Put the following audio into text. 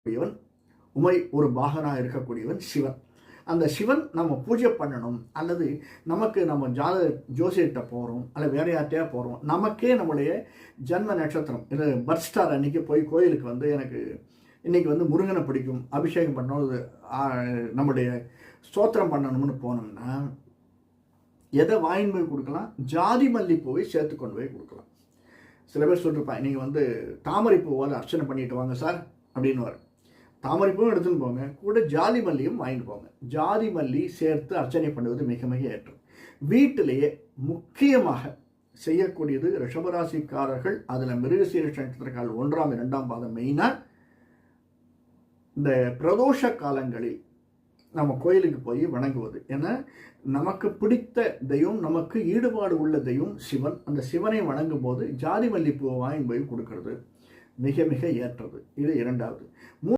இருக்கக்கூடியவன், உமை ஒரு பாகனாக இருக்கக்கூடியவன் சிவன். அந்த சிவன் நம்ம பூஜை பண்ணணும், அல்லது நமக்கு நம்ம ஜோசியர்கிட்ட போகிறோம், அல்லது வேற யார்ட்டையா போகிறோம், நமக்கே நம்முடைய ஜன்ம நட்சத்திரம் இது பர்த் ஸ்டார் அன்றைக்கி போய் கோயிலுக்கு வந்து எனக்கு இன்றைக்கி வந்து முருகனை பிடிக்கும், அபிஷேகம் பண்ணணும், நம்முடைய ஸ்தோத்திரம் பண்ணணும்னு போனோம்னா எதை வாங்கிட்டு போய் கொடுக்கலாம்? ஜாதி மல்லிப்பூவை சேர்த்து கொண்டு போய் கொடுக்கலாம். சில பேர் சொல்லியிருப்பாங்க, நீங்கள் வந்து தாமரை பூவால் அர்ச்சனை பண்ணிட்டு வாங்க சார் அப்படின்னு. தாமரைப்பூவும் எடுத்துன்னு போங்க, கூட ஜாதி மல்லியும் வாங்கிட்டு போங்க. ஜாதி மல்லி சேர்த்து அர்ச்சனை பண்ணுவது மிக மிக ஏற்றம். வீட்டிலேயே முக்கியமாக செய்யக்கூடியது ரிஷபராசிக்காரர்கள், அதில் மிருகசீரிஷ நட்சத்திரக்கால் 1ஆம் 2ஆம் பாதம் மெயினாக இந்த பிரதோஷ காலங்களில் நம்ம கோயிலுக்கு போய் வணங்குவது. ஏன்னா நமக்கு பிடித்த தெய்வம், நமக்கு ஈடுபாடு உள்ள தெய்வம் சிவன். அந்த சிவனை வணங்கும் போது ஜாதி மல்லிப்பூவை வாங்கி போய் கொடுக்கறது மிக மிக ஏற்றது. இது 2வது.